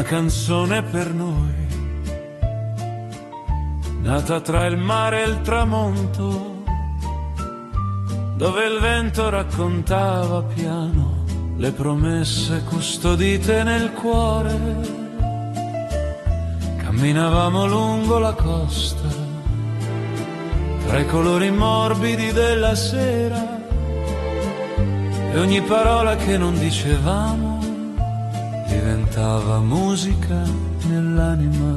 Una canzone per noi, nata tra il mare e il tramonto, dove il vento raccontava piano le promesse custodite nel cuore. Camminavamo lungo la costa, tra i colori morbidi della sera, e ogni parola che non dicevamo diventava musica nell'anima.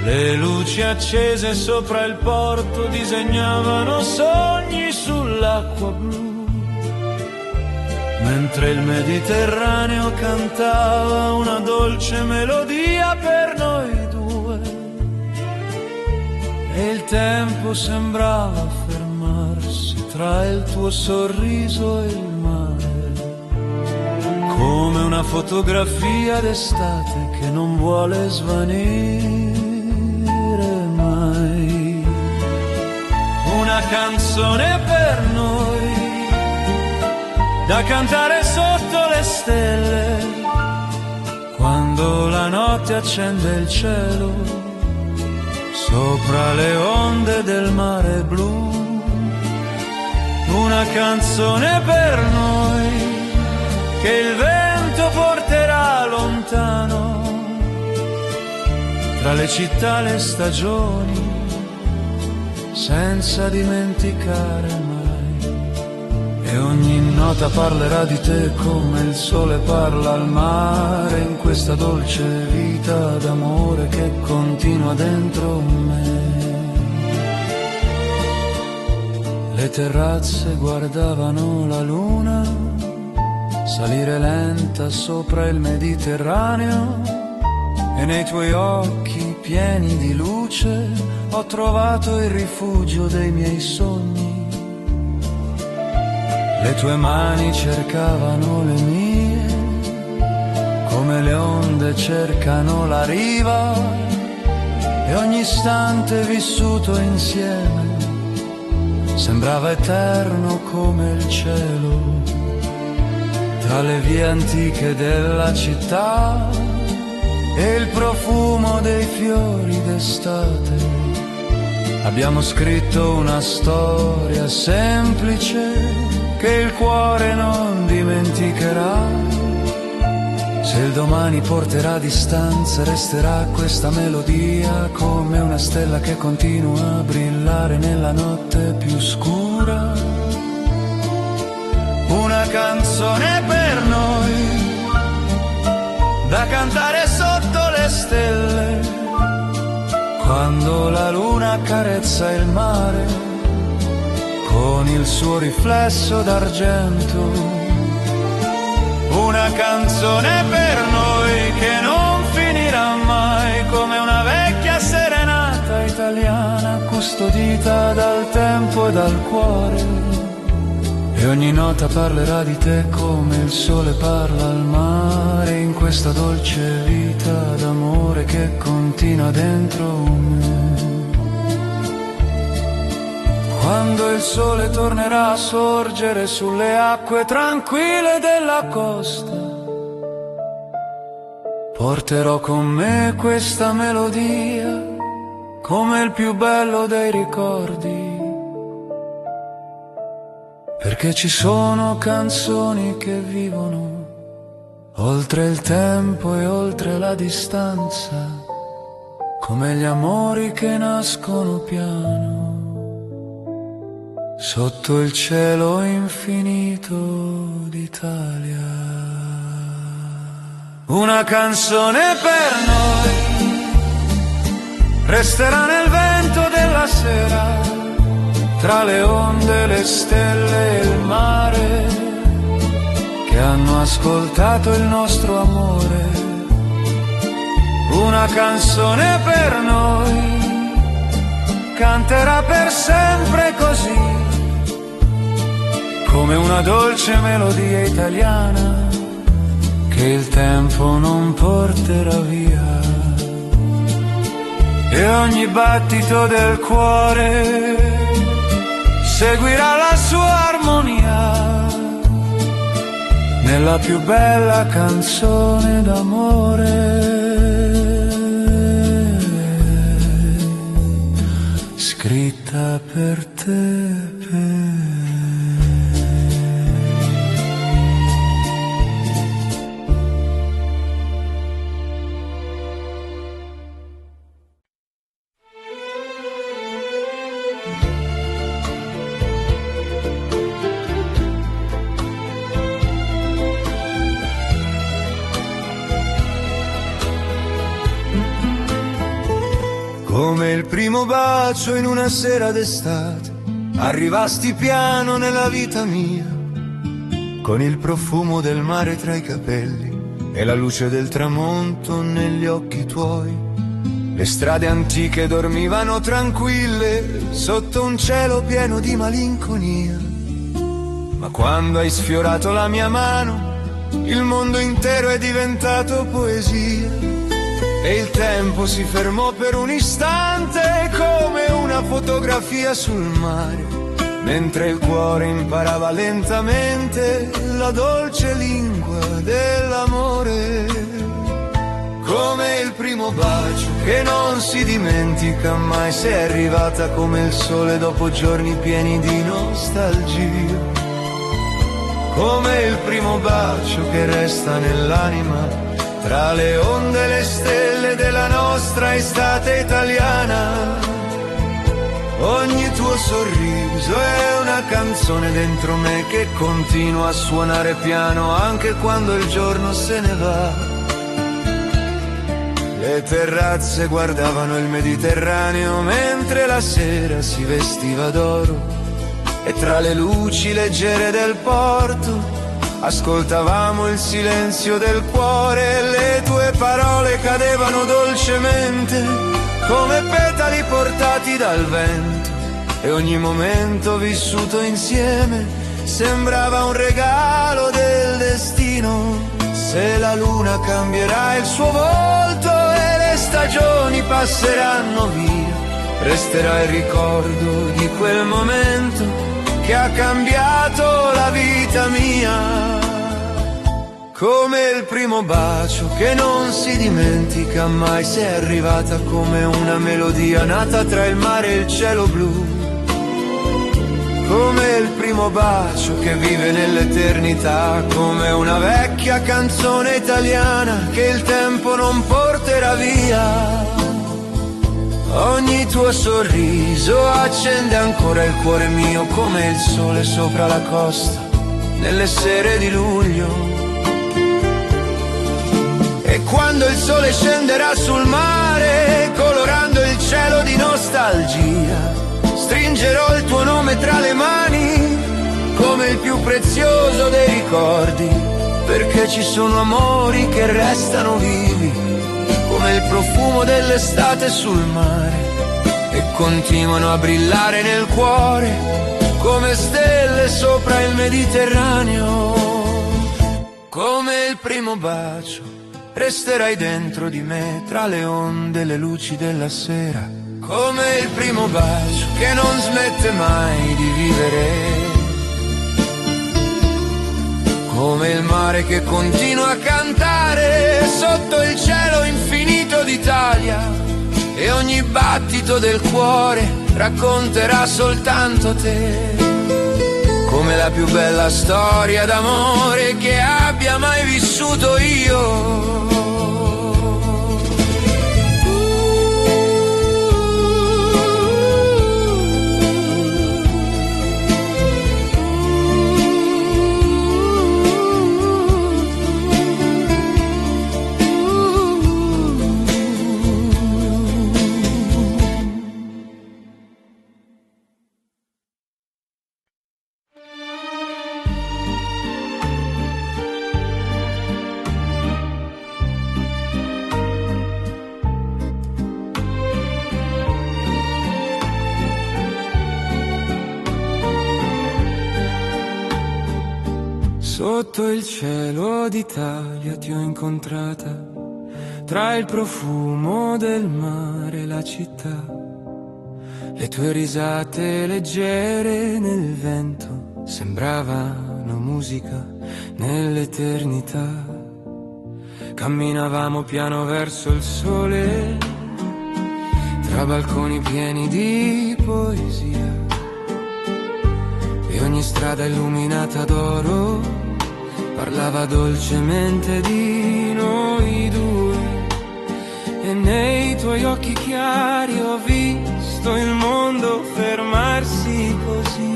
Le luci accese sopra il porto disegnavano sogni sull'acqua blu, mentre il Mediterraneo cantava una dolce melodia per noi due, e il tempo sembrava fermarsi tra il tuo sorriso e il mare, come una fotografia d'estate che non vuole svanire mai. Una canzone per noi, da cantare sotto le stelle, quando la notte accende il cielo, sopra le onde del mare blu. Una canzone per noi, che il vento porterà lontano, tra le città e le stagioni, senza dimenticare mai. E ogni nota parlerà di te come il sole parla al mare, in questa dolce vita d'amore che continua dentro me. Le terrazze guardavano la luna salire lenta sopra il Mediterraneo, e nei tuoi occhi pieni di luce ho trovato il rifugio dei miei sogni. Le tue mani cercavano le mie, come le onde cercano la riva, e ogni istante vissuto insieme sembrava eterno come il cielo. Tra le vie antiche della città e il profumo dei fiori d'estate abbiamo scritto una storia semplice che il cuore non dimenticherà. Se il domani porterà distanza, resterà questa melodia come una stella che continua a brillare nella notte più scura. Una canzone per noi, da cantare sotto le stelle, quando la luna accarezza il mare con il suo riflesso d'argento. Una canzone per noi che non finirà mai, come una vecchia serenata italiana custodita dal tempo e dal cuore. E ogni nota parlerà di te come il sole parla al mare, in questa dolce vita d'amore che continua dentro me. Quando il sole tornerà a sorgere sulle acque tranquille della costa, porterò con me questa melodia come il più bello dei ricordi. Perché ci sono canzoni che vivono oltre il tempo e oltre la distanza, come gli amori che nascono piano sotto il cielo infinito d'Italia. Una canzone per noi resterà nel vento della sera, tra le onde, le stelle e il mare, che hanno ascoltato il nostro amore. Una canzone per noi canterà per sempre così, come una dolce melodia italiana che il tempo non porterà via. E ogni battito del cuore seguirà la sua armonia nella più bella canzone d'amore scritta per te. Come il primo bacio in una sera d'estate, arrivasti piano nella vita mia, con il profumo del mare tra i capelli e la luce del tramonto negli occhi tuoi. Le strade antiche dormivano tranquille sotto un cielo pieno di malinconia, ma quando hai sfiorato la mia mano, il mondo intero è diventato poesia. E il tempo si fermò per un istante come una fotografia sul mare, mentre il cuore imparava lentamente la dolce lingua dell'amore. Come il primo bacio che non si dimentica mai, sei arrivata come il sole dopo giorni pieni di nostalgia. Come il primo bacio che resta nell'anima, tra le onde e le stelle della nostra estate italiana. Ogni tuo sorriso è una canzone dentro me che continua a suonare piano anche quando il giorno se ne va. Le terrazze guardavano il Mediterraneo mentre la sera si vestiva d'oro, e tra le luci leggere del porto ascoltavamo il silenzio del cuore. Le tue parole cadevano dolcemente come petali portati dal vento, e ogni momento vissuto insieme sembrava un regalo del destino. Se la luna cambierà il suo volto e le stagioni passeranno via, resterà il ricordo di quel momento che ha cambiato la vita mia. Come il primo bacio che non si dimentica mai, sei arrivata come una melodia nata tra il mare e il cielo blu. Come il primo bacio che vive nell'eternità, come una vecchia canzone italiana che il tempo non porterà via. Ogni tuo sorriso accende ancora il cuore mio come il sole sopra la costa nelle sere di luglio. E quando il sole scenderà sul mare, colorando il cielo di nostalgia, stringerò il tuo nome tra le mani come il più prezioso dei ricordi, perché ci sono amori che restano vivi come il profumo dell'estate sul mare, e continuano a brillare nel cuore come stelle sopra il Mediterraneo. Come il primo bacio resterai dentro di me tra le onde e le luci della sera, come il primo bacio che non smette mai di vivere, come il mare che continua a cantare sotto il cielo infinito d'Italia, e ogni battito del cuore racconterà soltanto te, come la più bella storia d'amore che abbia mai vissuto io. Sotto il cielo d'Italia ti ho incontrata, tra il profumo del mare e la città, le tue risate leggere nel vento sembravano una musica nell'eternità. Camminavamo piano verso il sole, tra balconi pieni di poesia, e ogni strada illuminata d'oro parlava dolcemente di noi due. E nei tuoi occhi chiari ho visto il mondo fermarsi così.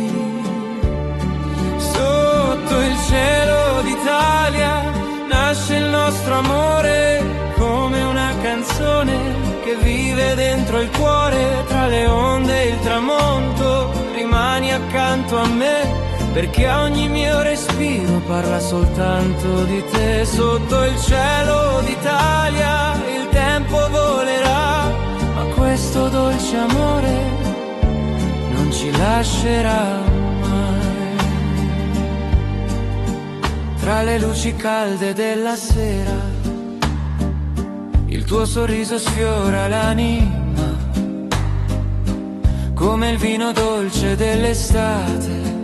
Sotto il cielo d'Italia nasce il nostro amore, come una canzone che vive dentro il cuore. Tra le onde e il tramonto rimani accanto a me, perché ogni mio respiro parla soltanto di te. Sotto il cielo d'Italia il tempo volerà, ma questo dolce amore non ci lascerà mai. Tra le luci calde della sera il tuo sorriso sfiora l'anima, come il vino dolce dell'estate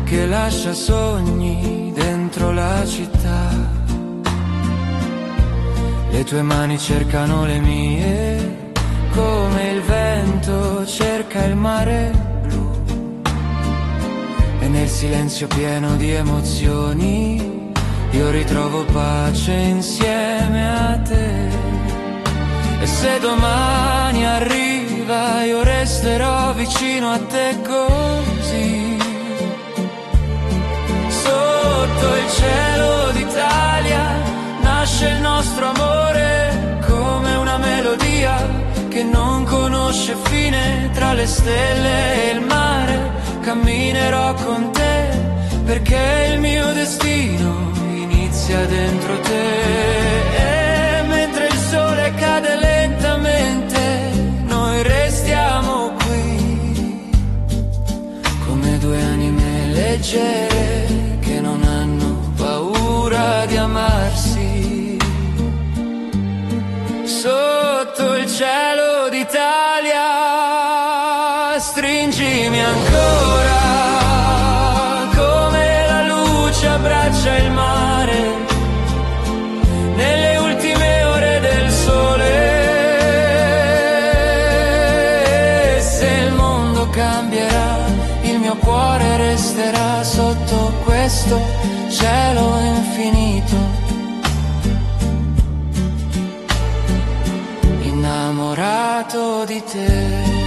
che lascia sogni dentro la città. Le tue mani cercano le mie, come il vento cerca il mare blu, e nel silenzio pieno di emozioni io ritrovo pace insieme a te. E se domani arriva io resterò vicino a te così. Sotto il cielo d'Italia nasce il nostro amore, come una melodia che non conosce fine. Tra le stelle e il mare camminerò con te, perché il mio destino inizia dentro te. E mentre il sole cade lentamente noi restiamo qui, come due anime leggere che non hanno paura di amarsi. Sotto il cielo d'Italia stringimi ancora, come la luce abbraccia il mare nelle ultime ore del sole. E se il mondo cambierà il mio cuore resterà sotto questo cielo infinito, innamorato di te.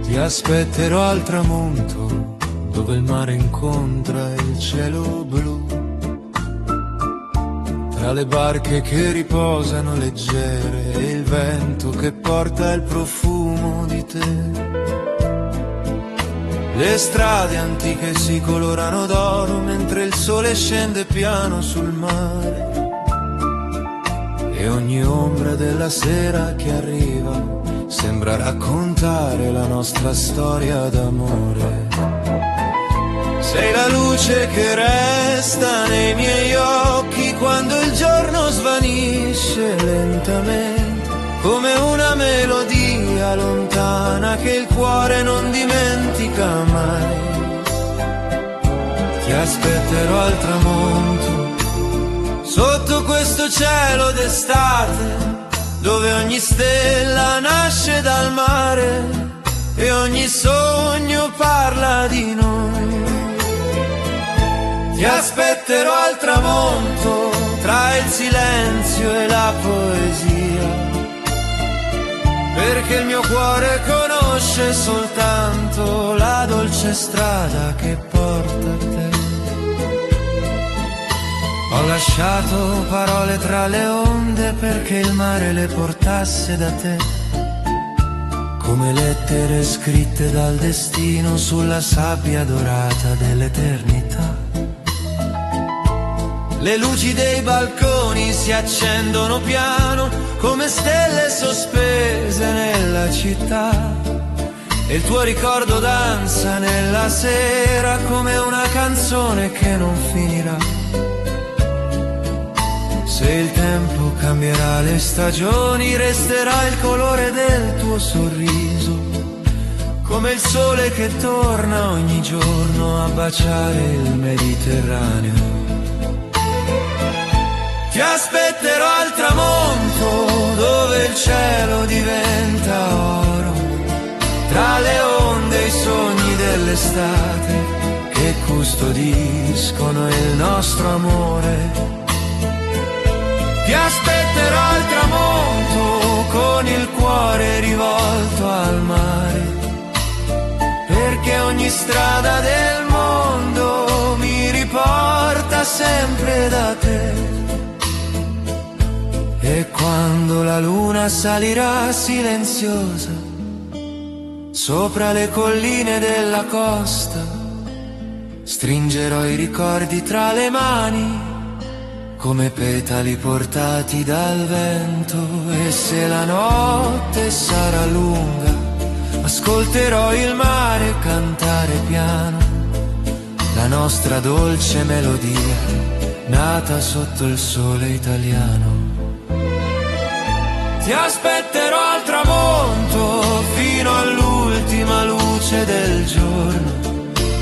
Ti aspetterò al tramonto, dove il mare incontra il cielo blu, tra le barche che riposano leggere e il vento che porta il profumo di te. Le strade antiche si colorano d'oro mentre il sole scende piano sul mare, e ogni ombra della sera che arriva sembra raccontare la nostra storia d'amore. Sei la luce che resta nei miei occhi quando il giorno svanisce lentamente, come una melodia lontana che il cuore non dimentica mai. Ti aspetterò al tramonto, sotto questo cielo d'estate, dove ogni stella nasce dal mare e ogni sogno parla di noi. Ti aspetterò al tramonto, tra il silenzio e la poesia, perché il mio cuore conosce soltanto la dolce strada che porta a te. Ho lasciato parole tra le onde perché il mare le portasse da te, come lettere scritte dal destino sulla sabbia dorata dell'eternità. Le luci dei balconi si accendono piano come stelle sospese nella città, e il tuo ricordo danza nella sera come una canzone che non finirà. Se il tempo cambierà le stagioni, resterà il colore del tuo sorriso, come il sole che torna ogni giorno a baciare il Mediterraneo. Ti aspetterò al tramonto, dove il cielo diventa oro, tra le onde e i sogni dell'estate che custodiscono il nostro amore. Ti aspetterò al tramonto con il cuore rivolto al mare, perché ogni strada del mondo mi riporta sempre da te. E quando la luna salirà silenziosa sopra le colline della costa, stringerò i ricordi tra le mani come petali portati dal vento. E se la notte sarà lunga, ascolterò il mare cantare piano la nostra dolce melodia nata sotto il sole italiano. Ti aspetterò al tramonto fino all'ultima luce del giorno,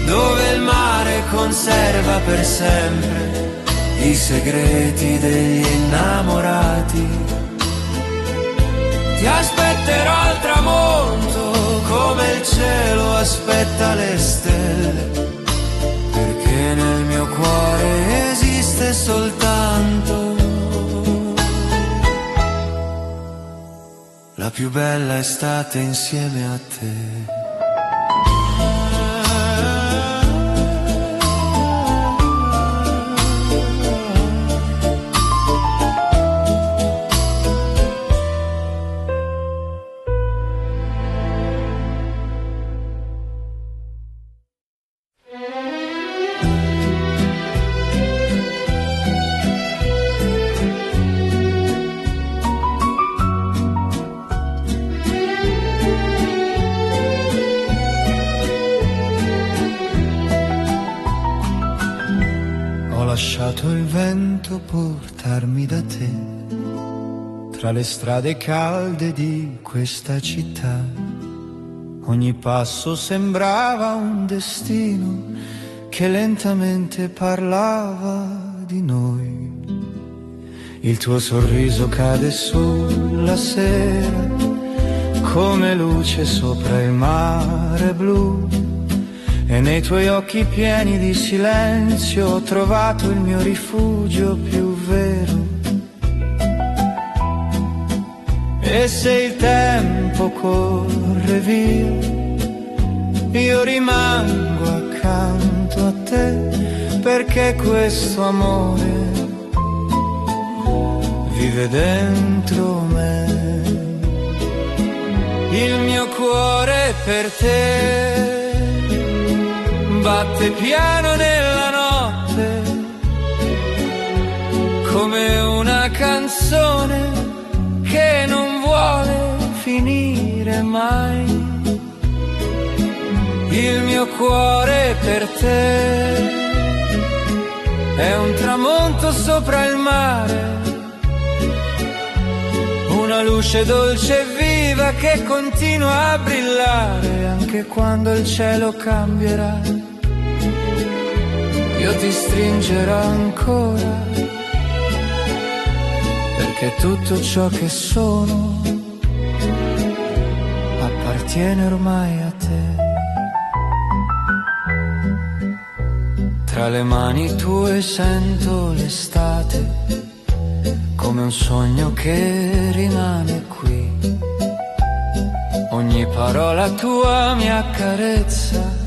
dove il mare conserva per sempre i segreti degli innamorati. Ti aspetterò al tramonto come il cielo aspetta le stelle, perché nel mio cuore esiste soltanto la più bella estate insieme a te. Lasciato il vento portarmi da te, tra le strade calde di questa città. Ogni passo sembrava un destino che lentamente parlava di noi. Il tuo sorriso cade sulla sera come luce sopra il mare blu, e nei tuoi occhi pieni di silenzio ho trovato il mio rifugio più vero. E se il tempo corre via, io rimango accanto a te, perché questo amore vive dentro me. Il mio cuore per te batte piano nella notte come una canzone che non vuole finire mai. Il mio cuore per te è un tramonto sopra il mare, una luce dolce e viva che continua a brillare anche quando il cielo cambierà. Io ti stringerò ancora, perché tutto ciò che sono appartiene ormai a te. Tra le mani tue sento l'estate, come un sogno che rimane qui. Ogni parola tua mi accarezza,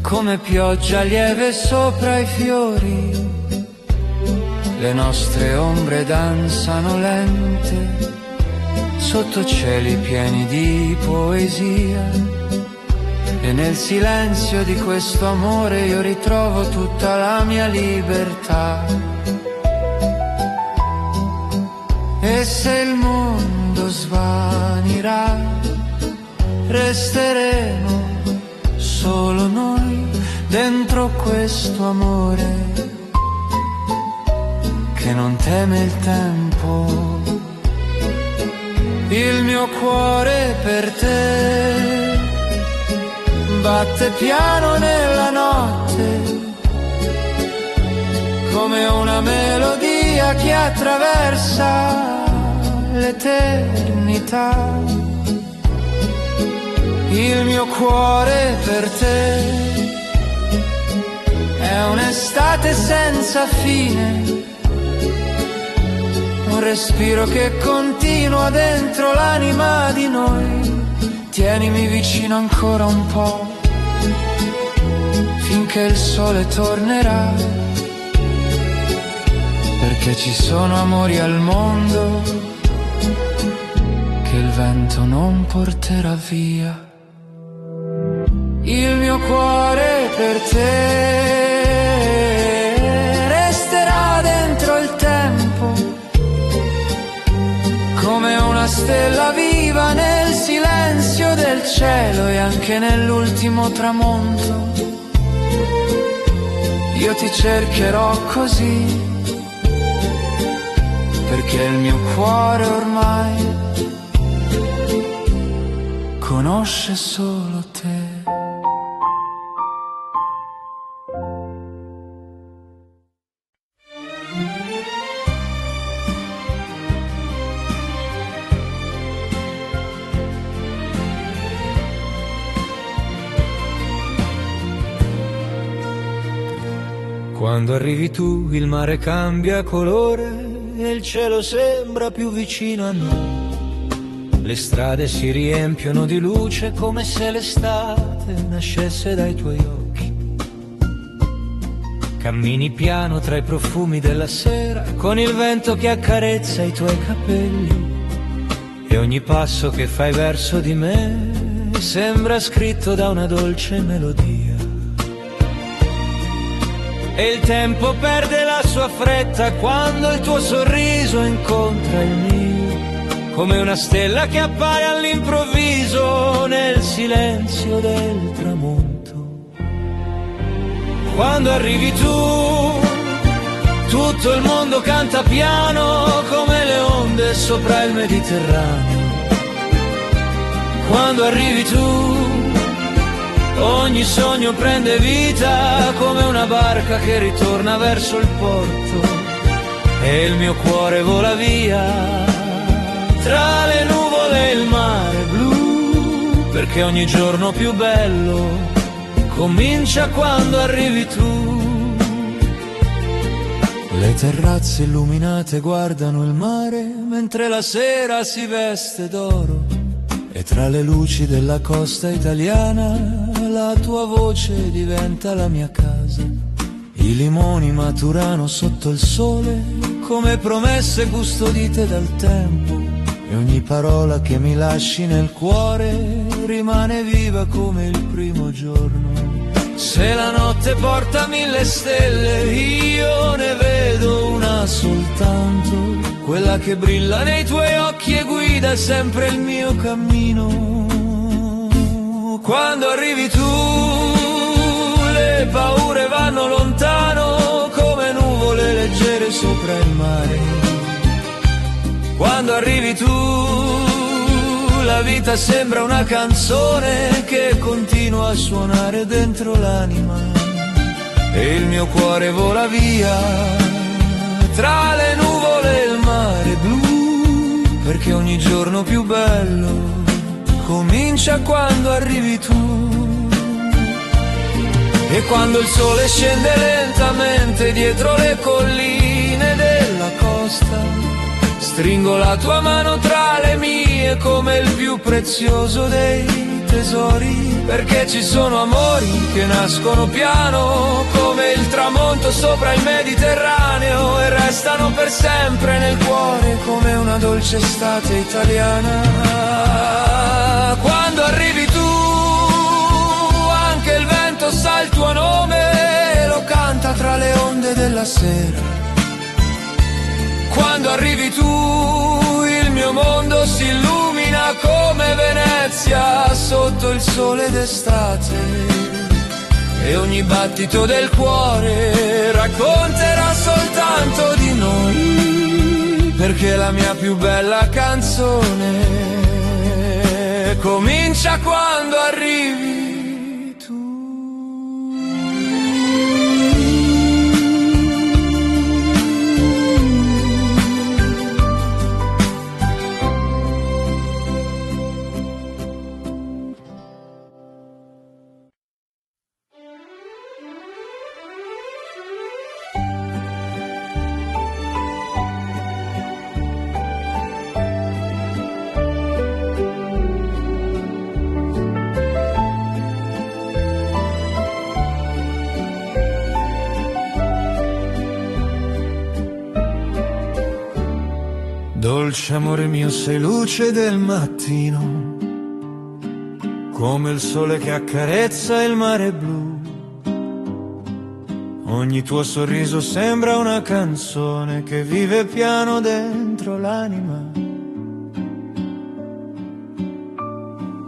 come pioggia lieve sopra i fiori. Le nostre ombre danzano lente sotto cieli pieni di poesia, e nel silenzio di questo amore io ritrovo tutta la mia libertà. E se il mondo svanirà, resteremo solo noi dentro questo amore che non teme il tempo. Il mio cuore per te batte piano nella notte, come una melodia che attraversa l'eternità. Il mio cuore per te è un'estate senza fine, un respiro che continua dentro l'anima di noi. Tienimi vicino ancora un po', finché il sole tornerà, perché ci sono amori al mondo che il vento non porterà via. Il mio cuore per te resterà dentro il tempo, come una stella viva nel silenzio del cielo, e anche nell'ultimo tramonto io ti cercherò così, perché il mio cuore ormai conosce solo te. Quando arrivi tu il mare cambia colore e il cielo sembra più vicino a noi. Le strade si riempiono di luce come se l'estate nascesse dai tuoi occhi. Cammini piano tra i profumi della sera con il vento che accarezza i tuoi capelli, e ogni passo che fai verso di me sembra scritto da una dolce melodia. E il tempo perde la sua fretta quando il tuo sorriso incontra il mio, come una stella che appare all'improvviso nel silenzio del tramonto. Quando arrivi tu, tutto il mondo canta piano come le onde sopra il Mediterraneo. Quando arrivi tu, ogni sogno prende vita come una barca che ritorna verso il porto, e il mio cuore vola via tra le nuvole e il mare blu, perché ogni giorno più bello comincia quando arrivi tu. Le terrazze illuminate guardano il mare mentre la sera si veste d'oro, e tra le luci della costa italiana la tua voce diventa la mia casa. I limoni maturano sotto il sole come promesse custodite dal tempo, e ogni parola che mi lasci nel cuore rimane viva come il primo giorno. Se la notte porta 1000 stelle, io ne vedo una soltanto, quella che brilla nei tuoi occhi e guida sempre il mio cammino. Quando arrivi tu, le paure vanno lontano come nuvole leggere sopra il mare. Quando arrivi tu, la vita sembra una canzone che continua a suonare dentro l'anima, e il mio cuore vola via tra le nuvole e il mare blu, perché ogni giorno più bello comincia quando arrivi tu. E quando il sole scende lentamente dietro le colline della costa, stringo la tua mano tra le mie come il più prezioso dei tesori, perché ci sono amori che nascono piano come il tramonto sopra il Mediterraneo e restano per sempre nel cuore come una dolce estate italiana. Quando arrivi tu anche il vento sa il tuo nome e lo canta tra le onde della sera. Quando arrivi tu il mio mondo si illumina come Venezia sotto il sole d'estate e ogni battito del cuore racconterà soltanto di noi, perché la mia più bella canzone comincia quando arrivi. Dolce amore mio, sei luce del mattino, come il sole che accarezza il mare blu. Ogni tuo sorriso sembra una canzone che vive piano dentro l'anima.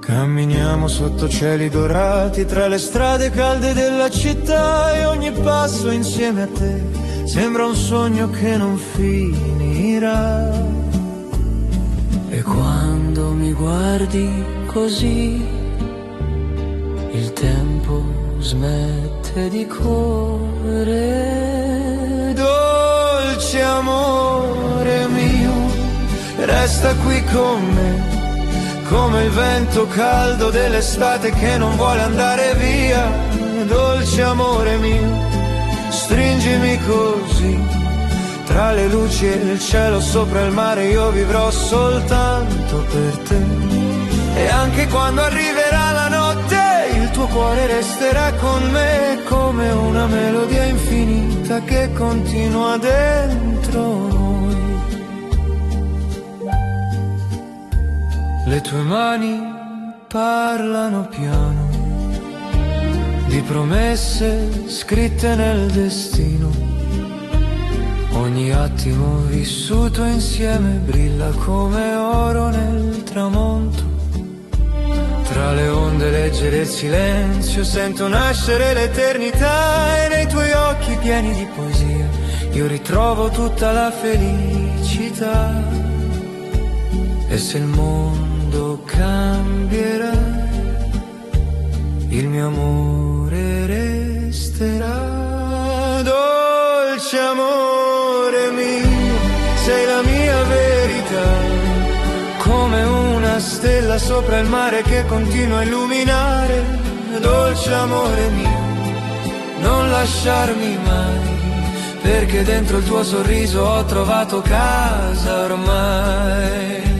Camminiamo sotto cieli dorati tra le strade calde della città e ogni passo insieme a te sembra un sogno che non finirà. E quando mi guardi così, il tempo smette di correre. Dolce amore mio, resta qui con me, come il vento caldo dell'estate che non vuole andare via. Dolce amore mio, stringimi così, tra le luci e il cielo sopra il mare io vivrò soltanto per te. E anche quando arriverà la notte il tuo cuore resterà con me come una melodia infinita che continua dentro noi. Le tue mani parlano piano di promesse scritte nel destino. Ogni attimo vissuto insieme brilla come oro nel tramonto. Tra le onde leggere il silenzio sento nascere l'eternità e nei tuoi occhi pieni di poesia io ritrovo tutta la felicità. E se il mondo cambierà, il mio amore resterà. Dolce amore mio, sei la mia verità, come una stella sopra il mare che continua a illuminare. Dolce amore mio, non lasciarmi mai, perché dentro il tuo sorriso ho trovato casa ormai.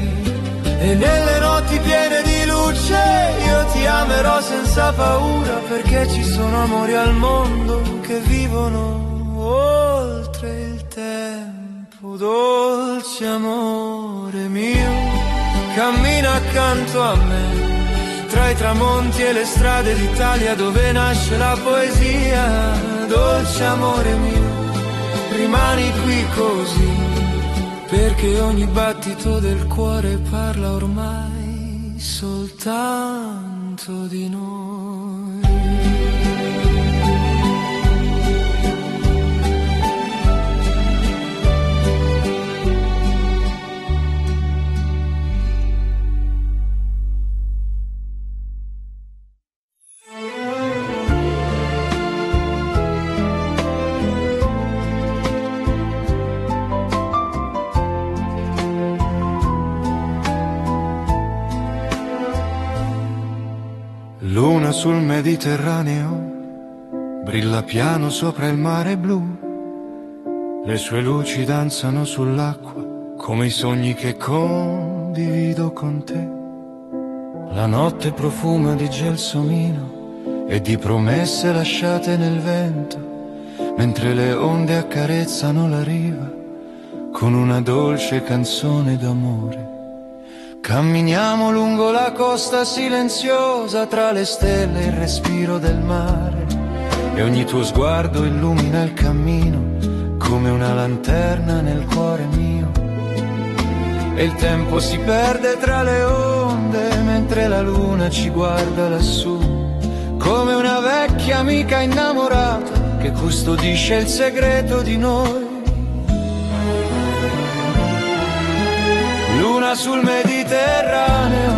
E nelle notti piene di luce io ti amerò senza paura, perché ci sono amori al mondo che vivono oltre il tempo. Dolce amore mio, cammina accanto a me, tra i tramonti e le strade d'Italia dove nasce la poesia. Dolce amore mio, rimani qui così, perché ogni battito del cuore parla ormai soltanto di noi. Luna sul Mediterraneo, brilla piano sopra il mare blu. Le sue luci danzano sull'acqua come i sogni che condivido con te. La notte profuma di gelsomino e di promesse lasciate nel vento, mentre le onde accarezzano la riva con una dolce canzone d'amore. Camminiamo lungo la costa silenziosa, tra le stelle e il respiro del mare, e ogni tuo sguardo illumina il cammino come una lanterna nel cuore mio. E il tempo si perde tra le onde mentre la luna ci guarda lassù, come una vecchia amica innamorata che custodisce il segreto di noi. Luna sul Mediterraneo,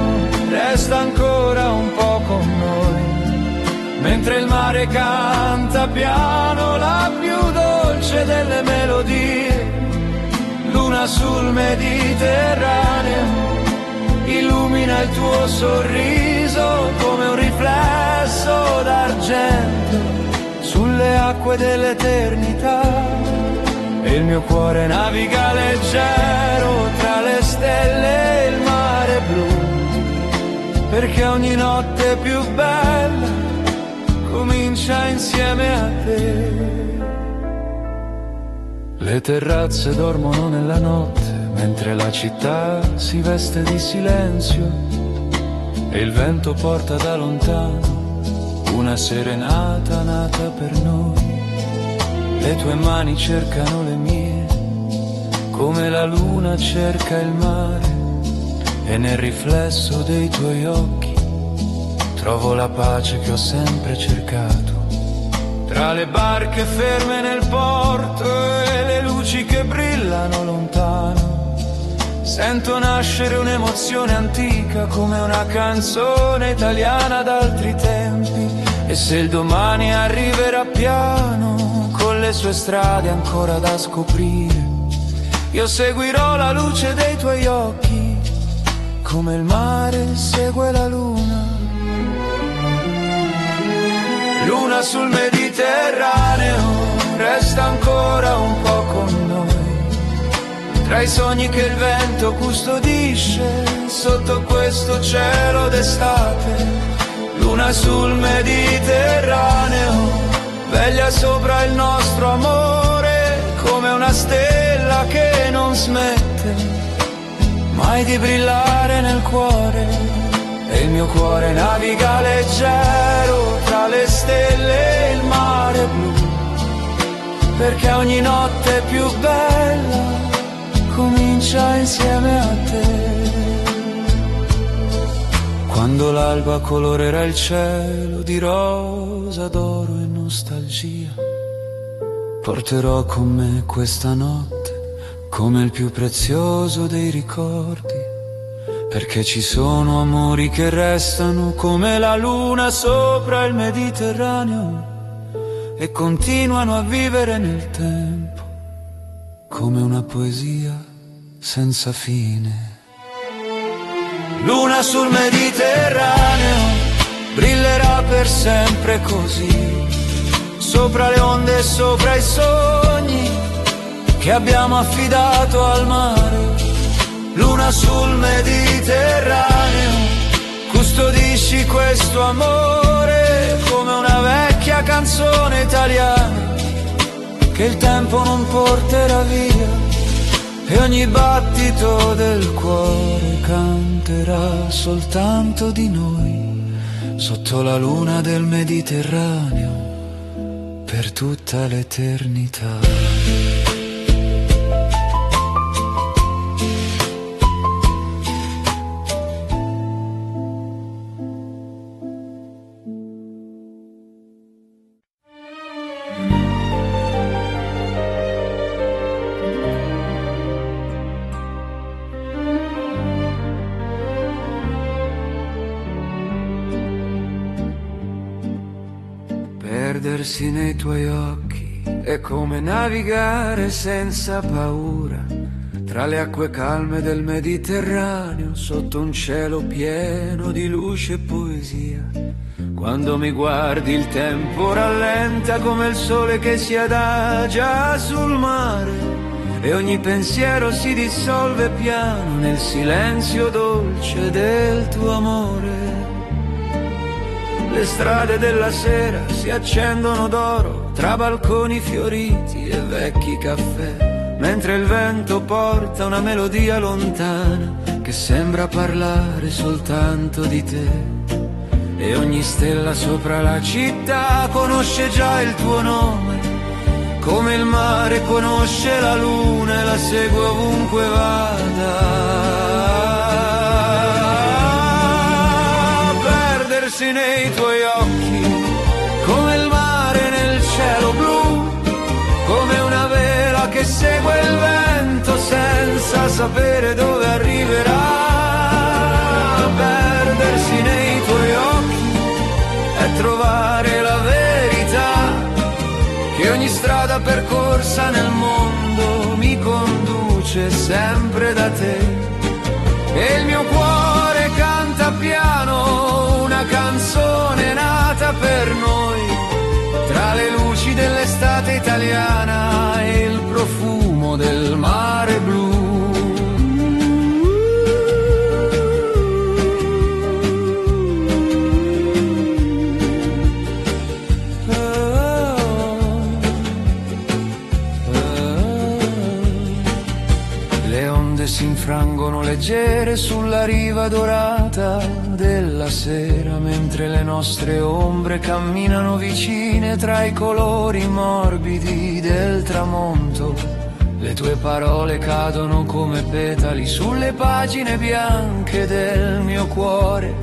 resta ancora un po' con noi, mentre il mare canta piano la più dolce delle melodie. Luna sul Mediterraneo, illumina il tuo sorriso come un riflesso d'argento sulle acque dell'eternità. E il mio cuore naviga leggero tra le stelle e il mare blu, perché ogni notte più bella comincia insieme a te. Le terrazze dormono nella notte, mentre la città si veste di silenzio, e il vento porta da lontano una serenata nata per noi. Le tue mani cercano le mie, come la luna cerca il mare, e nel riflesso dei tuoi occhi trovo la pace che ho sempre cercato. Tra le barche ferme nel porto e le luci che brillano lontano, sento nascere un'emozione antica come una canzone italiana d'altri tempi. E se il domani arriverà piano con le sue strade ancora da scoprire, io seguirò la luce dei tuoi occhi come il mare segue la luna. Luna sul Mediterraneo, resta ancora un po' con noi, tra i sogni che il vento custodisce sotto questo cielo d'estate. Luna sul Mediterraneo, veglia sopra il nostro amore come una stella che non smette mai di brillare nel cuore. E il mio cuore naviga leggero tra le stelle e il mare blu, perché ogni notte più bella comincia insieme a te. Quando l'alba colorerà il cielo di rosa, d'oro e nostalgia, porterò con me questa notte come il più prezioso dei ricordi, perché ci sono amori che restano come la luna sopra il Mediterraneo e continuano a vivere nel tempo come una poesia senza fine. Luna sul Mediterraneo, brillerà per sempre così, sopra le onde e sopra i sogni che abbiamo affidato al mare. Luna sul Mediterraneo, custodisci questo amore come una vecchia canzone italiana che il tempo non porterà via, e ogni battito del cuore canterà soltanto di noi sotto la luna del Mediterraneo per tutta l'eternità. Perdersi nei tuoi occhi è come navigare senza paura tra le acque calme del Mediterraneo, sotto un cielo pieno di luce e poesia. Quando mi guardi il tempo rallenta come il sole che si adagia sul mare, e ogni pensiero si dissolve piano nel silenzio dolce del tuo amore. Le strade della sera si accendono d'oro tra balconi fioriti e vecchi caffè, mentre il vento porta una melodia lontana che sembra parlare soltanto di te. E ogni stella sopra la città conosce già il tuo nome, come il mare conosce la luna e la segue ovunque vada. Perdersi nei tuoi occhi, come il mare nel cielo blu, come una vela che segue il vento senza sapere dove arriverà. Perdersi nei tuoi occhi è trovare la verità, che ogni strada percorsa nel mondo mi conduce sempre da te. E il mio cuore canta piano una canzone nata per noi, tra le luci dell'estate italiana e il profumo del mare blu. Si infrangono leggere sulla riva dorata della sera, mentre le nostre ombre camminano vicine tra i colori morbidi del tramonto. Le tue parole cadono come petali sulle pagine bianche del mio cuore,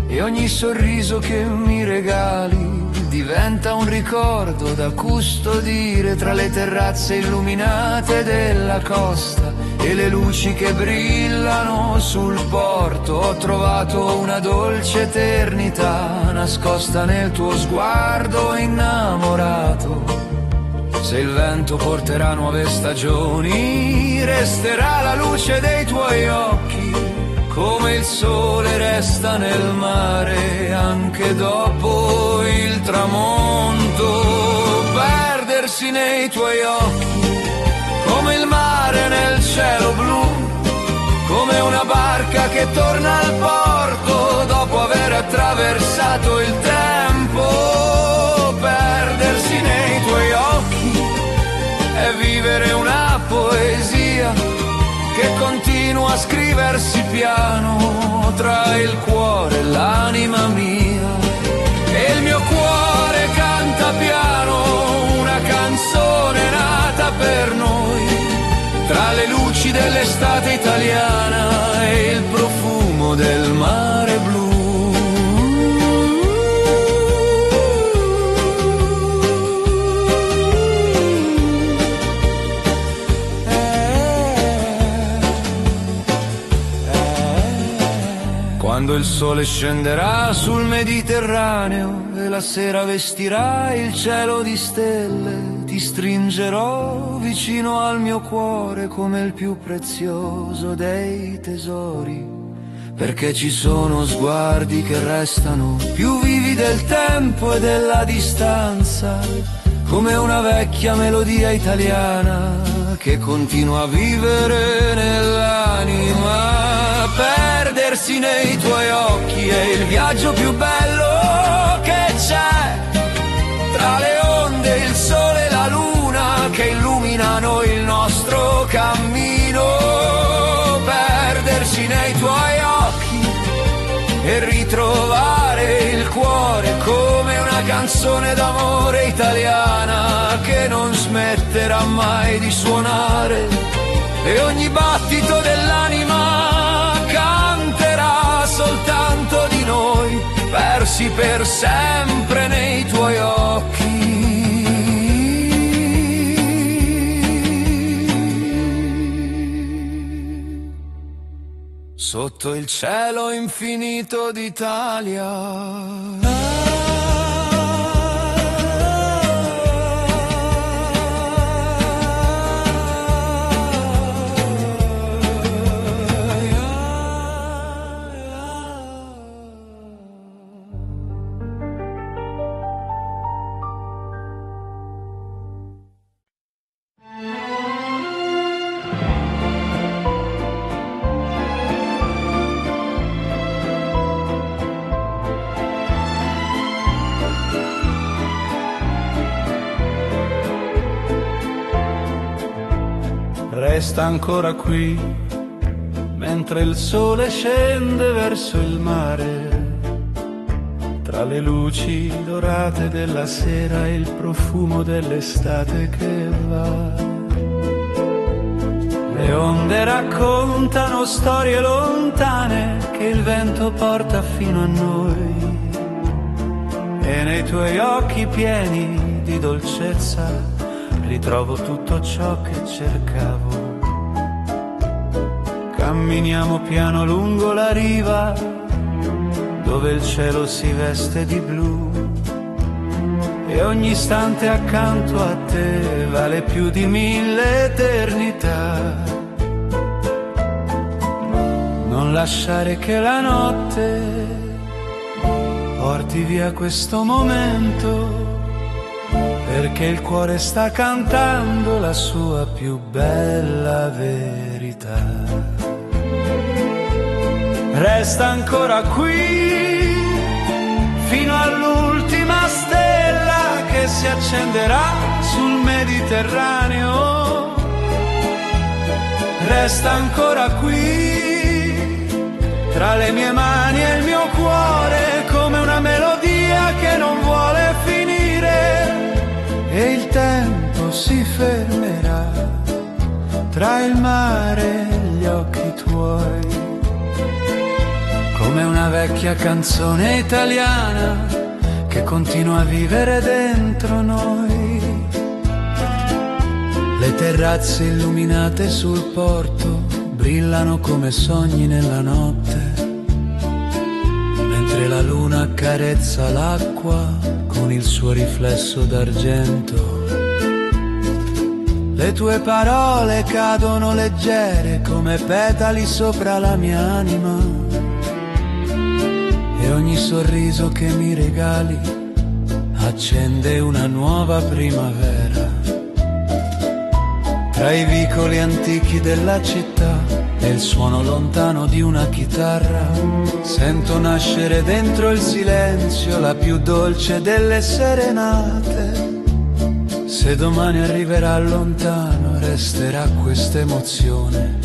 e ogni sorriso che mi regali diventa un ricordo da custodire tra le terrazze illuminate della costa e le luci che brillano sul porto. Ho trovato una dolce eternità nascosta nel tuo sguardo innamorato. Se il vento porterà nuove stagioni, resterà la luce dei tuoi occhi, come il sole resta nel mare anche dopo il tramonto. Perdersi nei tuoi occhi, come il mare nel cielo blu, come una barca che torna al porto dopo aver attraversato il tempo. Perdersi nei tuoi occhi è vivere una poesia che continua a scriversi piano tra il cuore e l'anima mia. E il mio cuore canta piano una canzone nata per noi, tra le luci dell'estate italiana e il profumo del mare blu. Quando il sole scenderà sul Mediterraneo e la sera vestirà il cielo di stelle, ti stringerò vicino al mio cuore come il più prezioso dei tesori, perché ci sono sguardi che restano più vivi del tempo e della distanza, come una vecchia melodia italiana che continua a vivere nell'anima. Perdersi nei tuoi occhi è il viaggio più bello che c'è, tra le onde, il sole e la luna che illuminano il nostro cammino. Perdersi nei tuoi occhi e ritrovare il cuore come una canzone d'amore italiana che non smetterà mai di suonare, e ogni battito dell'anima canterà soltanto di noi, persi per sempre nei tuoi occhi. Sotto il cielo infinito d'Italia. resta ancora qui, mentre il sole scende verso il mare, tra le luci dorate della sera e il profumo dell'estate che va. Le onde raccontano storie lontane che il vento porta fino a noi, e nei tuoi occhi pieni di dolcezza ritrovo tutto ciò che cercavo. Camminiamo piano lungo la riva, dove il cielo si veste di blu, e ogni istante accanto a te vale più di 1000 eternità. Non lasciare che la notte porti via questo momento, perché il cuore sta cantando la sua più bella verità. Resta ancora qui fino all'ultima stella che si accenderà sul Mediterraneo. Resta ancora qui tra le mie mani e il mio cuore, come una melodia che non vuole finire, e il tempo si fermerà tra il mare e gli occhi tuoi, come una vecchia canzone italiana che continua a vivere dentro noi. Le terrazze illuminate sul porto brillano come sogni nella notte, mentre la luna accarezza l'acqua con il suo riflesso d'argento. Le tue parole cadono leggere come petali sopra la mia anima, e ogni sorriso che mi regali accende una nuova primavera. Tra i vicoli antichi della città e il suono lontano di una chitarra, sento nascere dentro il silenzio la più dolce delle serenate. Se domani arriverà lontano, resterà questa emozione,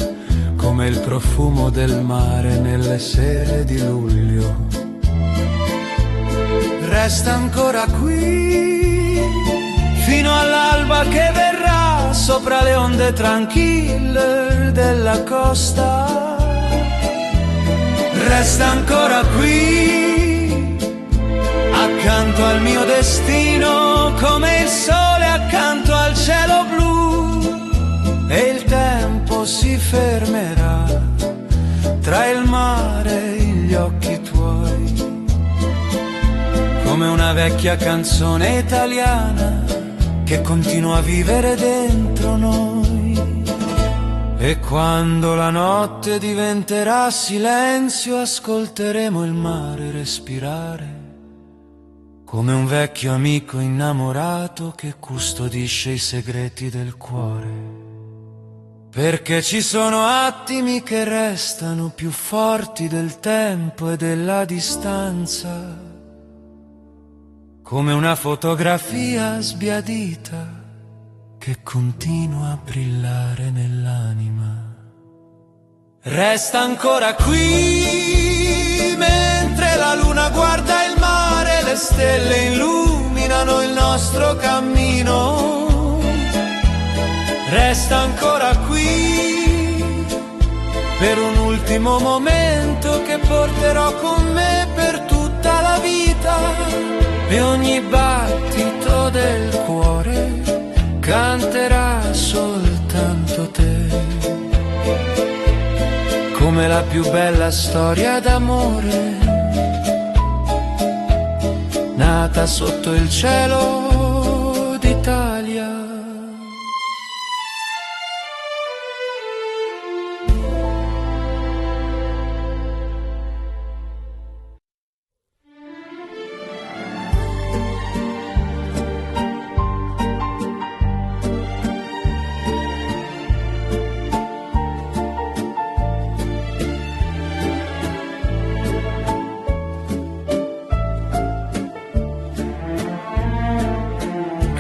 come il profumo del mare nelle sere di luglio. Resta ancora qui fino all'alba che verrà sopra le onde tranquille della costa. Resta ancora qui accanto al mio destino, come il sole accanto al cielo blu, e il tempo si fermerà tra il mare e gli occhi tuoi, come una vecchia canzone italiana che continua a vivere dentro noi. E quando la notte diventerà silenzio, ascolteremo il mare respirare, come un vecchio amico innamorato che custodisce i segreti del cuore. Perché ci sono attimi che restano più forti del tempo e della distanza, come una fotografia sbiadita che continua a brillare nell'anima. Resta ancora qui mentre la luna guarda il mare, le stelle illuminano il nostro cammino. Resta ancora qui per un ultimo momento che porterò con me per tutta la vita, e ogni battito del cuore canterà soltanto te, come la più bella storia d'amore nata sotto il cielo d'Italia.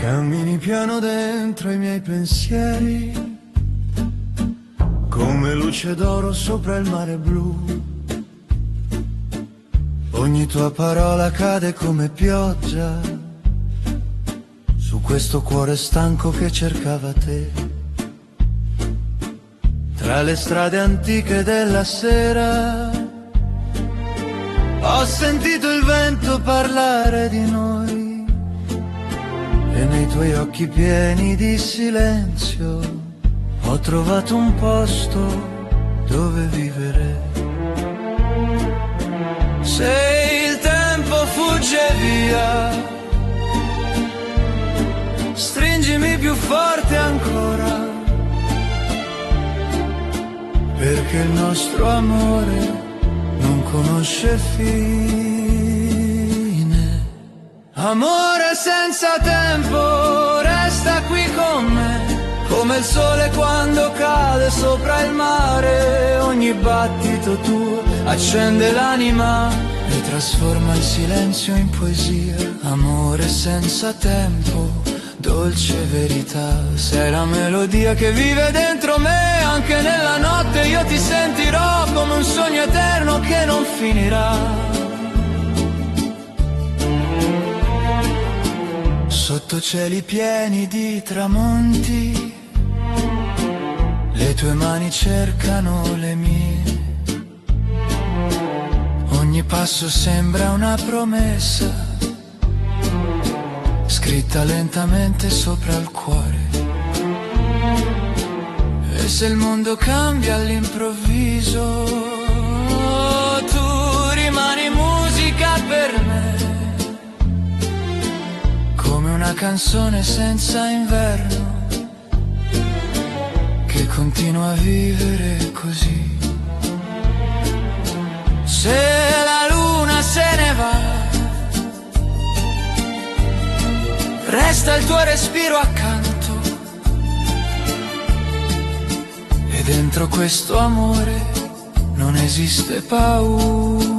Cammini piano dentro i miei pensieri, come luce d'oro sopra il mare blu. Ogni tua parola cade come pioggia su questo cuore stanco che cercava te. Tra le strade antiche della sera ho sentito il vento parlare di noi e nei tuoi occhi pieni di silenzio ho trovato un posto dove vivere. Se il tempo fugge via, stringimi più forte ancora, perché il nostro amore non conosce fine. Amore senza tempo, resta qui con me, come il sole quando cade sopra il mare. Ogni battito tuo accende l'anima e trasforma il silenzio in poesia. Amore senza tempo, dolce verità, sei la melodia che vive dentro me. Anche nella notte io ti sentirò come un sogno eterno che non finirà. Sotto cieli pieni di tramonti, le tue mani cercano le mie. Ogni passo sembra una promessa, scritta lentamente sopra il cuore. E se il mondo cambia all'improvviso, tu rimani musica per me, come una canzone senza inverno che continua a vivere così. Se la luna se ne va, resta il tuo respiro accanto, e dentro questo amore non esiste paura.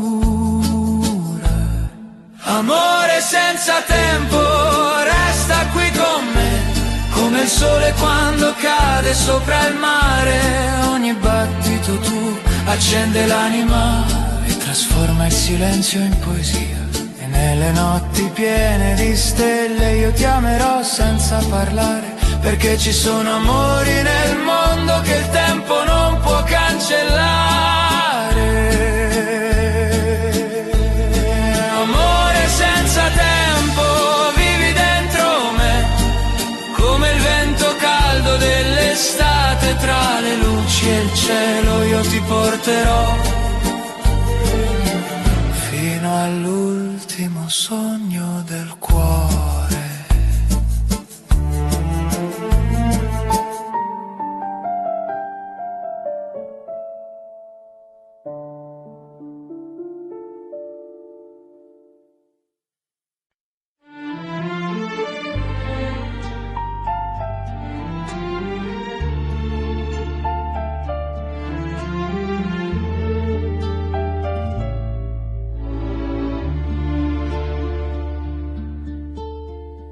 Amore senza tempo, resta qui con me, come il sole quando cade sopra il mare. Ogni battito tu accende l'anima e trasforma il silenzio in poesia. E nelle notti piene di stelle io ti amerò senza parlare, perché ci sono amori nel mondo che il tempo non può cancellare. Amore senza tempo, vivi dentro me, come il vento caldo dell'estate. Tra le luci e il cielo io ti porterò fino all'ultimo sogno del cuore.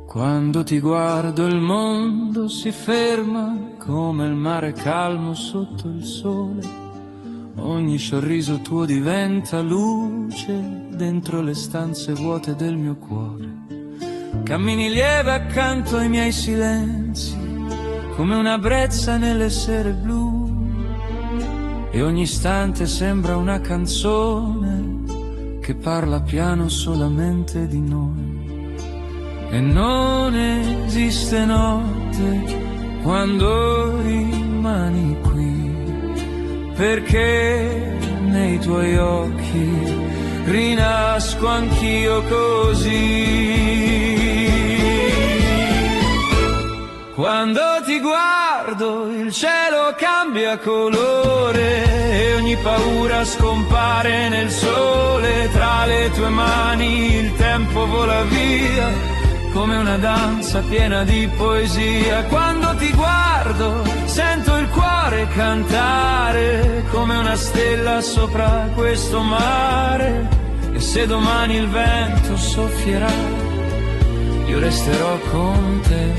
Quando ti guardo il mondo si ferma come il mare calmo sotto il sole. Ogni sorriso tuo diventa luce dentro le stanze vuote del mio cuore. Cammini lieve accanto ai miei silenzi come una brezza nelle sere blu, e ogni istante sembra una canzone che parla piano solamente di noi. E non esiste notte quando rimani qui, perché nei tuoi occhi rinasco anch'io così. Quando ti guardo il cielo cambia colore e ogni paura scompare nel sole. Tra le tue mani il tempo vola via come una danza piena di poesia. Quando ti guardo sento il cuore cantare come una stella sopra questo mare. E se domani il vento soffierà, io resterò con te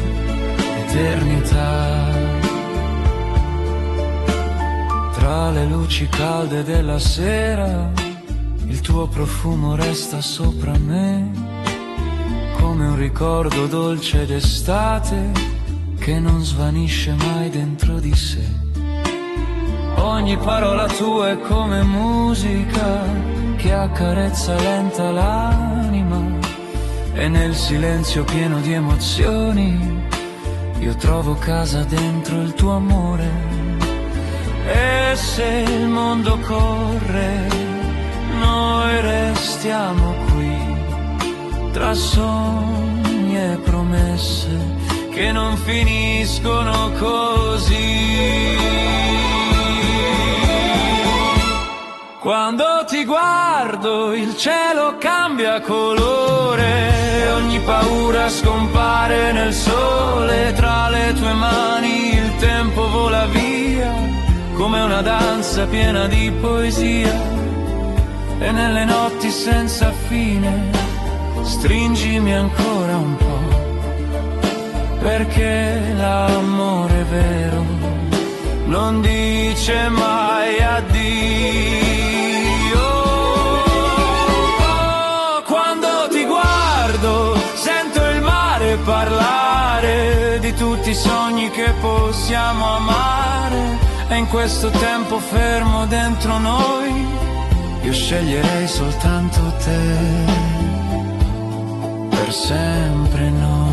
eternità. Tra tra le luci calde della sera, il tuo profumo resta sopra me, come un ricordo dolce d'estate che non svanisce mai dentro di sé. Ogni parola tua è come musica che accarezza lenta l'anima, e nel silenzio pieno di emozioni io trovo casa dentro il tuo amore. E se il mondo corre, noi restiamo qui, tra sogni e promesse che non finiscono così. Quando ti guardo il cielo cambia colore, ogni paura scompare nel sole, tra le tue mani il tempo vola via, come una danza piena di poesia, e nelle notti senza fine stringimi ancora un po', perché l'amore vero non dice mai addio. Quando ti guardo sento il mare parlare di tutti i sogni che possiamo amare, e in questo tempo fermo dentro noi io sceglierei soltanto te, per sempre noi.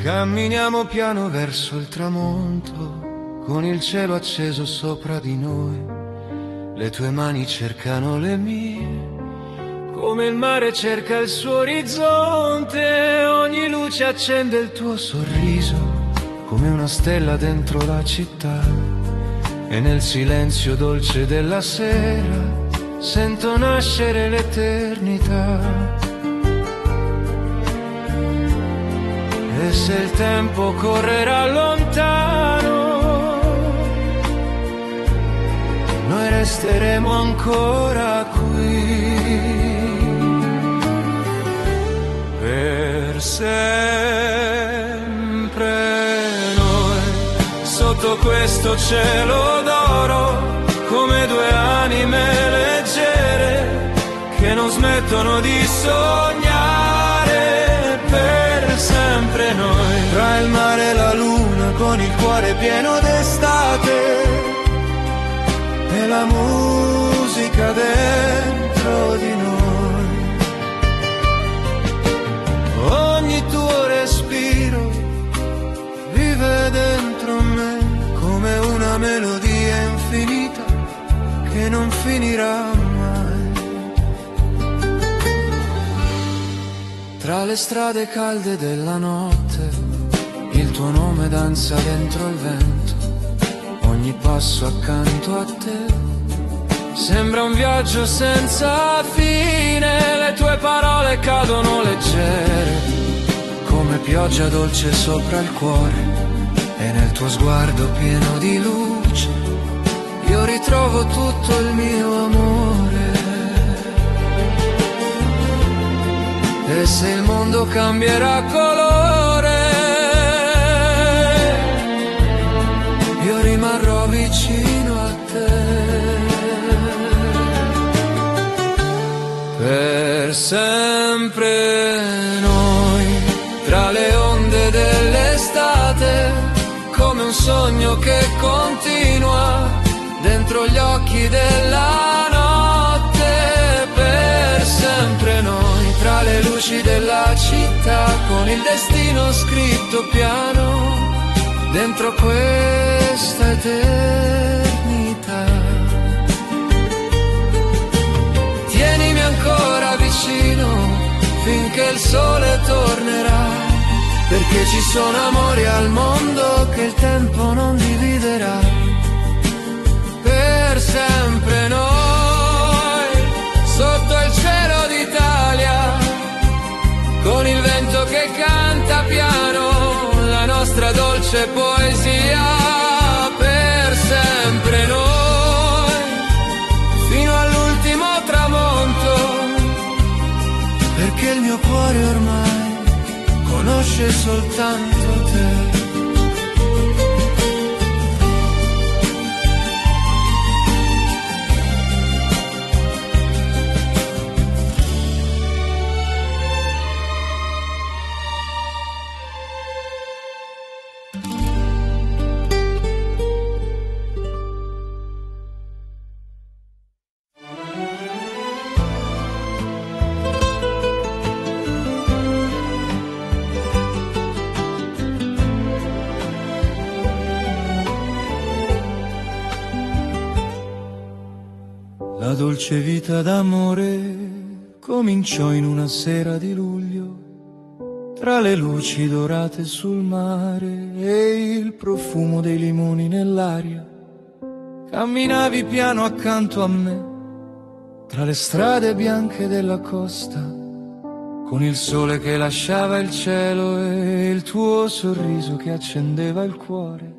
Camminiamo piano verso il tramonto, con il cielo acceso sopra di noi. Le tue mani cercano le mie, come il mare cerca il suo orizzonte. Ogni luce accende il tuo sorriso, come una stella dentro la città. E nel silenzio dolce della sera sento nascere l'eternità. E se il tempo correrà lontano, noi resteremo ancora qui, per sempre noi, sotto questo cielo d'oro, come due anime leggere che non smettono di sognare. Per sempre noi, tra il mare e la luna, con il cuore pieno d'estate e la musica dentro di noi. Ogni tuo respiro vive dentro me, come una melodia infinita che non finirà mai. Tra le strade calde della notte, il tuo nome danza dentro il vento, ogni passo accanto a te sembra un viaggio senza fine. Le tue parole cadono leggere, come pioggia dolce sopra il cuore, e nel tuo sguardo pieno di luce io ritrovo tutto il mio amore. E se il mondo cambierà colore, io rimarrò vicino a te, per sempre noi, tra le onde dell'estate, come un sogno che continua dentro gli occhi della notte. Per sempre noi, tra le luci della città, con il destino scritto piano dentro questa eternità. Tienimi ancora vicino finché il sole tornerà, perché ci sono amori al mondo che il tempo non dividerà. Per sempre noi, sotto il cielo d'Italia, con il vento e poesia per sempre noi, fino all'ultimo tramonto, perché il mio cuore ormai conosce soltanto te. La dolce vita d'amore cominciò in una sera di luglio, tra le luci dorate sul mare e il profumo dei limoni nell'aria. Camminavi piano accanto a me, tra le strade bianche della costa, con il sole che lasciava il cielo e il tuo sorriso che accendeva il cuore.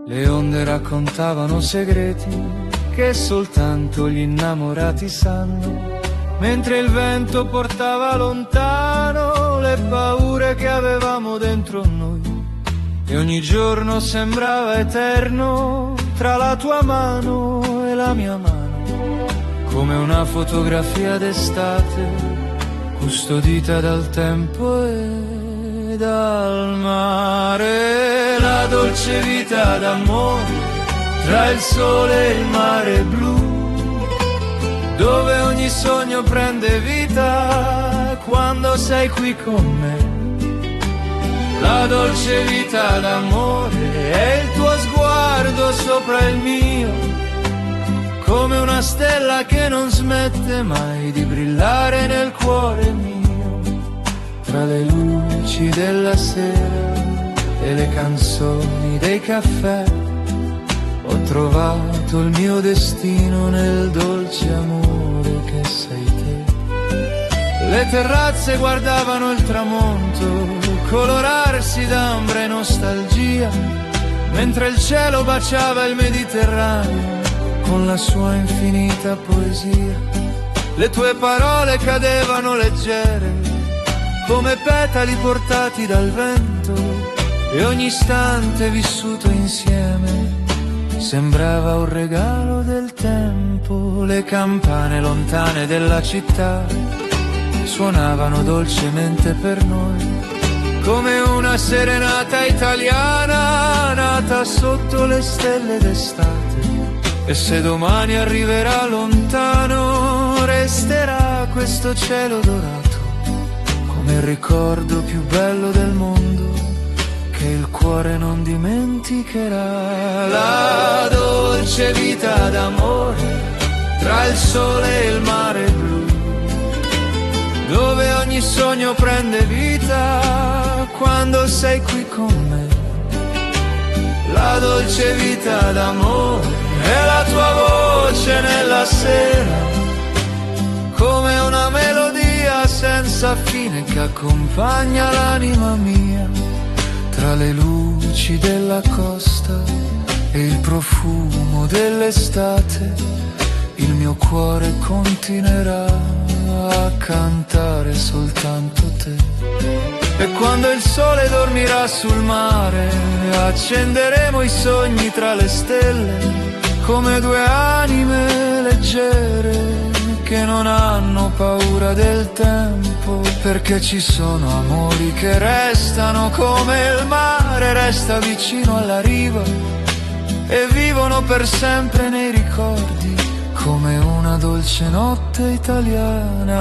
Le onde raccontavano segreti che soltanto gli innamorati sanno, mentre il vento portava lontano le paure che avevamo dentro noi, e ogni giorno sembrava eterno tra la tua mano e la mia mano, come una fotografia d'estate custodita dal tempo e dal mare. La dolce vita d'amore tra il sole e il mare blu, dove ogni sogno prende vita quando sei qui con me. La dolce vita d'amore è il tuo sguardo sopra il mio, come una stella che non smette mai di brillare nel cuore mio, tra le luci della sera e le canzoni dei caffè. Ho trovato il mio destino nel dolce amore che sei te. Le terrazze guardavano il tramonto colorarsi d'ambra e nostalgia, mentre il cielo baciava il Mediterraneo con la sua infinita poesia. Le tue parole cadevano leggere come petali portati dal vento, e ogni istante vissuto insieme sembrava un regalo del tempo. Le campane lontane della città suonavano dolcemente per noi, come una serenata italiana nata sotto le stelle d'estate. E se domani arriverà lontano, resterà questo cielo dorato, come il ricordo più bello del mondo che il cuore non dimenticherà. La dolce vita d'amore tra il sole e il mare blu, dove ogni sogno prende vita quando sei qui con me. La dolce vita d'amore è la tua voce nella sera, come una melodia senza fine che accompagna l'anima mia, tra le luci della costa e il profumo dell'estate. Il mio cuore continuerà a cantare soltanto te. E quando il sole dormirà sul mare, accenderemo i sogni tra le stelle, come due anime leggere che non hanno paura del tempo, perché ci sono amori che restano come il mare resta vicino alla riva, e vivono per sempre nei ricordi come una dolce notte italiana.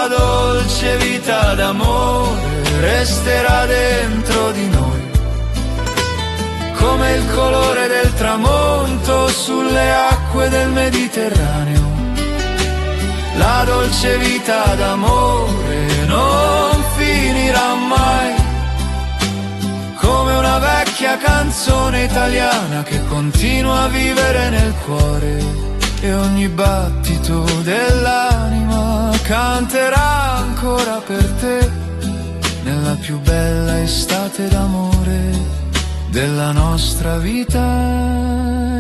Dolce vita d'amore resterà dentro di noi, come il colore del tramonto sulle acque del Mediterraneo. La dolce vita d'amore non finirà mai, come una vecchia canzone italiana che continua a vivere nel cuore, e ogni battito dell'anima canterà ancora per te nella più bella estate d'amore della nostra vita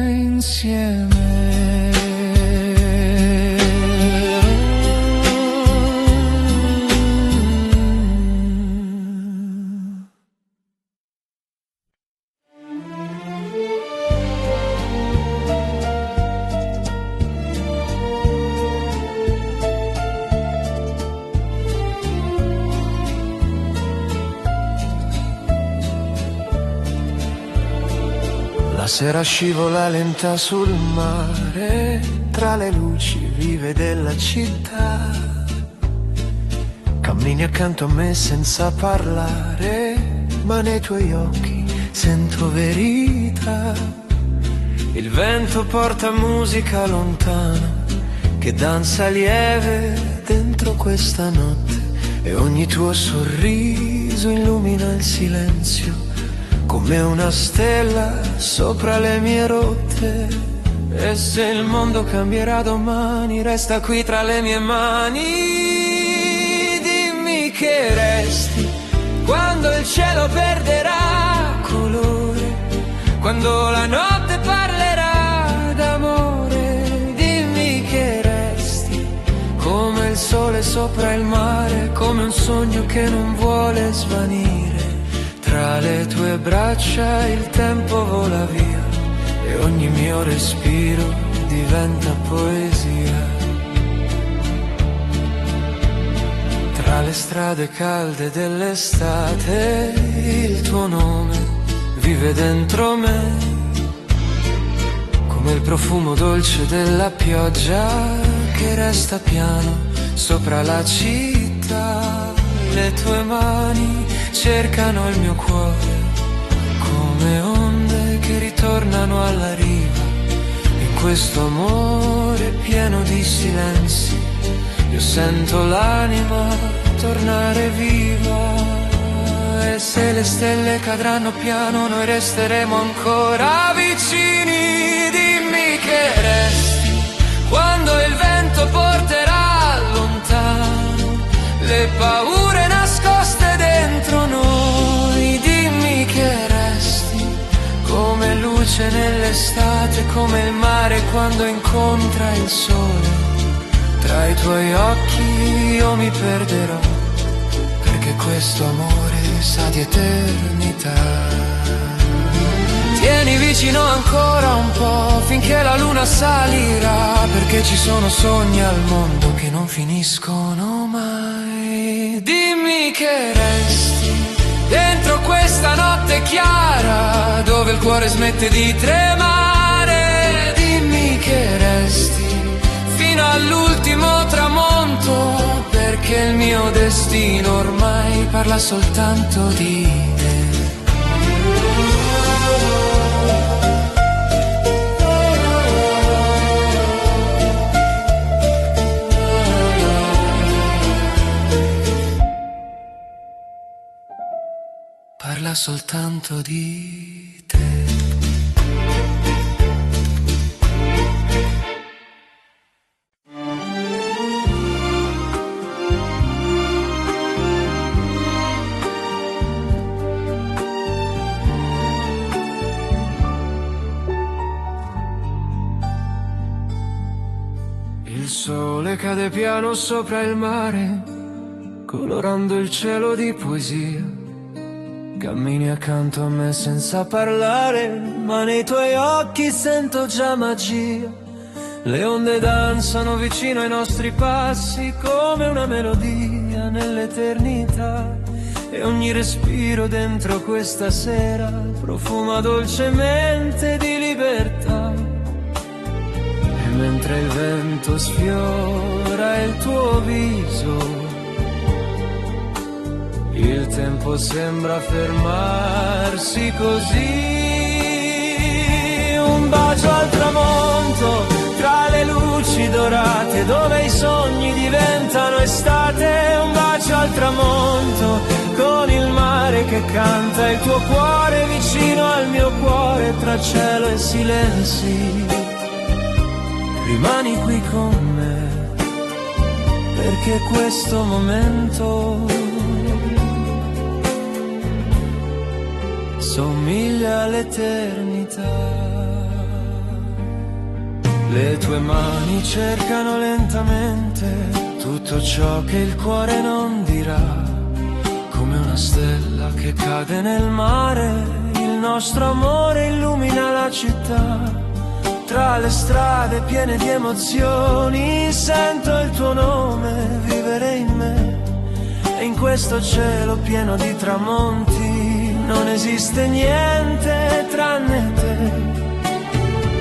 insieme. La sera scivola lenta sul mare, tra le luci vive della città. Cammini accanto a me senza parlare, ma nei tuoi occhi sento verità. Il vento porta musica lontana, che danza lieve dentro questa notte, e ogni tuo sorriso illumina il silenzio come una stella sopra le mie rotte. E se il mondo cambierà domani, resta qui tra le mie mani. Dimmi che resti quando il cielo perderà colore, quando la notte parlerà d'amore. Dimmi che resti come il sole sopra il mare, come un sogno che non vuole svanire. Tra le tue braccia il tempo vola via e ogni mio respiro diventa poesia. Tra le strade calde dell'estate il tuo nome vive dentro me, come il profumo dolce della pioggia che resta piano sopra la città. Le tue mani cercano il mio cuore come onde che ritornano alla riva. In questo amore pieno di silenzi io sento l'anima tornare viva. E se le stelle cadranno piano noi resteremo ancora vicini. Dimmi che resti quando il vento porterà lontano le paure nascoste dentro noi. Dimmi che resti come luce nell'estate, come il mare quando incontra il sole. Tra i tuoi occhi io mi perderò, perché questo amore sa di eternità. Tieni vicino ancora un po' finché la luna salirà, perché ci sono sogni al mondo che non finiscono mai. Dimmi che resti dentro questa notte chiara, dove il cuore smette di tremare. Dimmi che resti fino all'ultimo tramonto, perché il mio destino ormai parla soltanto di te. Parla soltanto di te. Il sole cade piano sopra il mare, colorando il cielo di poesia. Cammini accanto a me senza parlare, ma nei tuoi occhi sento già magia. Le onde danzano vicino ai nostri passi come una melodia nell'eternità. E ogni respiro dentro questa sera profuma dolcemente di libertà. E mentre il vento sfiora il tuo viso, il tempo sembra fermarsi così. Un bacio al tramonto, tra le luci dorate, dove i sogni diventano estate. Un bacio al tramonto, con il mare che canta, il tuo cuore vicino al mio cuore, tra cielo e silenzi. Rimani qui con me, perché questo momento somiglia all'eternità. Le tue mani cercano lentamente tutto ciò che il cuore non dirà, come una stella che cade nel mare. Il nostro amore illumina la città. Tra le strade piene di emozioni sento il tuo nome vivere in me. E in questo cielo pieno di tramonti non esiste niente tranne te.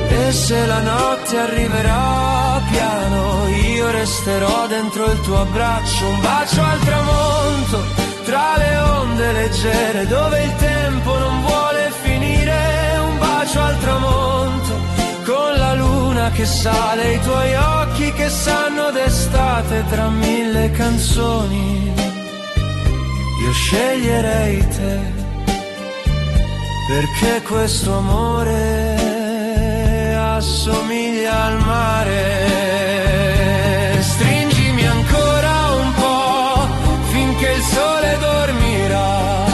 E se la notte arriverà piano, io resterò dentro il tuo abbraccio. Un bacio al tramonto, tra le onde leggere, dove il tempo non vuole finire. Un bacio al tramonto, con la luna che sale, i tuoi occhi che sanno d'estate. Tra mille canzoni io sceglierei te, perché questo amore assomiglia al mare. Stringimi ancora un po' finché il sole dormirà,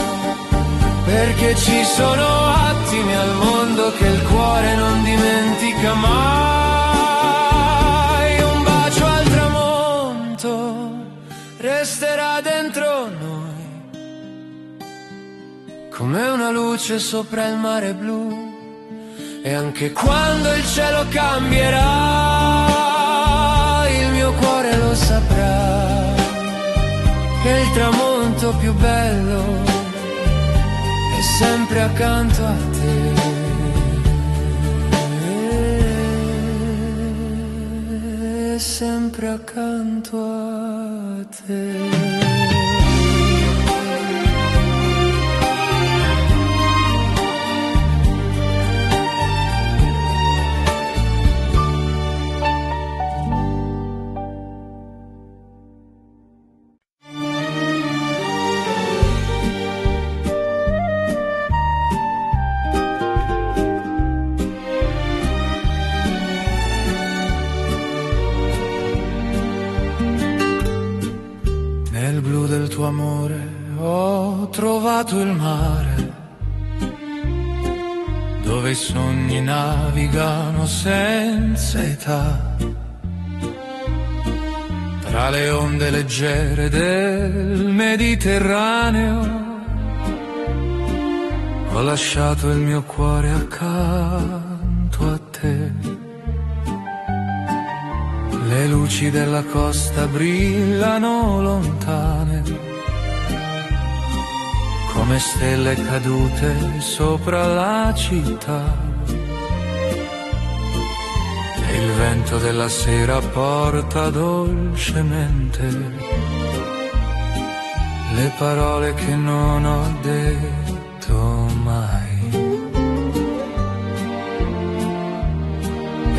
perché ci sono attimi al mondo che il cuore non dimentica mai. Un bacio al tramonto resterà dentro noi, come una luce sopra il mare blu. E anche quando il cielo cambierà, il mio cuore lo saprà, che il tramonto più bello è sempre accanto a te. È sempre accanto a te. Amore, ho trovato il mare, dove i sogni navigano senza età. Tra le onde leggere del Mediterraneo ho lasciato il mio cuore accanto a te. Le luci della costa brillano lontane, come stelle cadute sopra la città. E il vento della sera porta dolcemente le parole che non ho detto mai.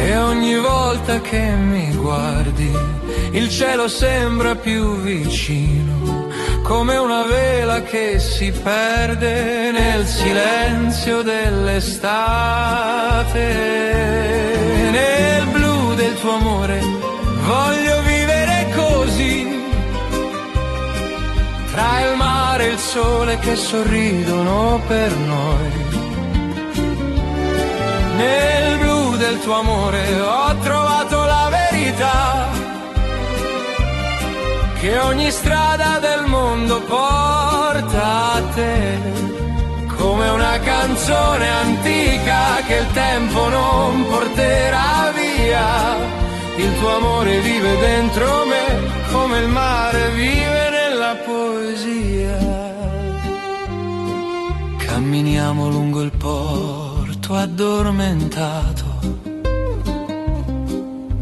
E ogni volta che mi guardi, il cielo sembra più vicino, come una vela che si perde nel silenzio dell'estate. Nel blu del tuo amore voglio vivere così, tra il mare e il sole che sorridono per noi. Nel blu del tuo amore ho trovato la verità, che ogni strada del mondo porta a te, come una canzone antica che il tempo non porterà via. Il tuo amore vive dentro me, come il mare vive nella poesia. Camminiamo lungo il porto addormentato,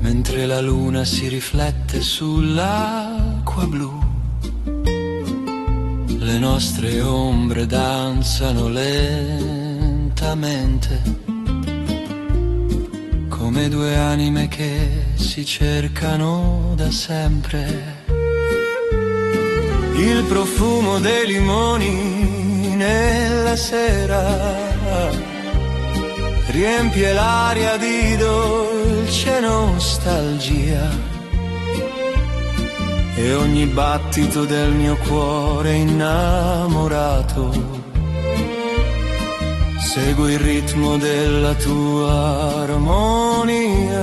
mentre la luna si riflette sull'acqua blu. Le nostre ombre danzano lentamente, come due anime che si cercano da sempre. Il profumo dei limoni nella sera riempie l'aria di dolce nostalgia, e ogni battito del mio cuore innamorato Segui il ritmo della tua armonia.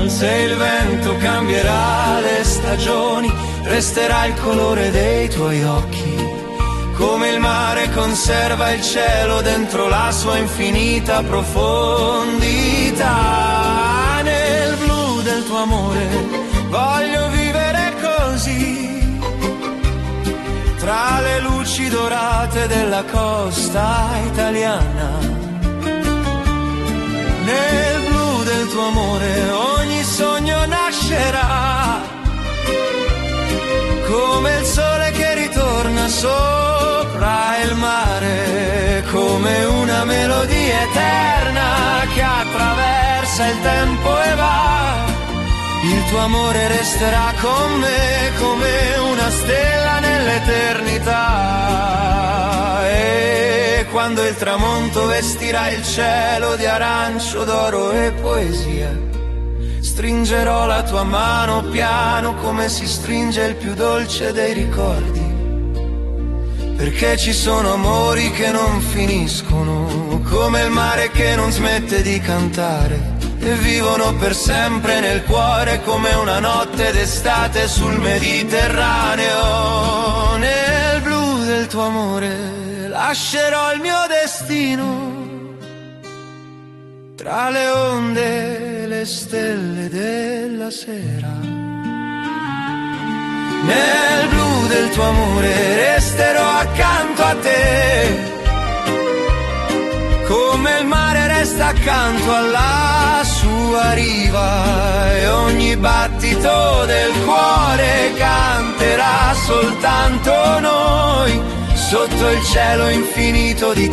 Se il vento cambierà le stagioni, resterà il colore dei tuoi occhi. Come il mare conserva il cielo dentro la sua infinita profondità. Nel blu del tuo amore voglio vivere così, tra le luci dorate della costa italiana. Nel blu del tuo amore ogni sogno nascerà, come il sole che ritorna sopra il mare, come una melodia eterna che attraversa il tempo e va. Il tuo amore resterà con me come una stella nell'eternità. E quando il tramonto vestirà il cielo di arancio, d'oro e poesia, stringerò la tua mano piano come si stringe il più dolce dei ricordi. Perché ci sono amori che non finiscono, come il mare che non smette di cantare, e vivono per sempre nel cuore come una notte d'estate sul Mediterraneo. Nel blu del tuo amore lascerò il mio destino, tra le onde e le stelle della sera. Nel blu del tuo amore resterò accanto a te, come il mare resta accanto alla sua riva, e ogni battito del cuore canterà soltanto noi, sotto il cielo infinito di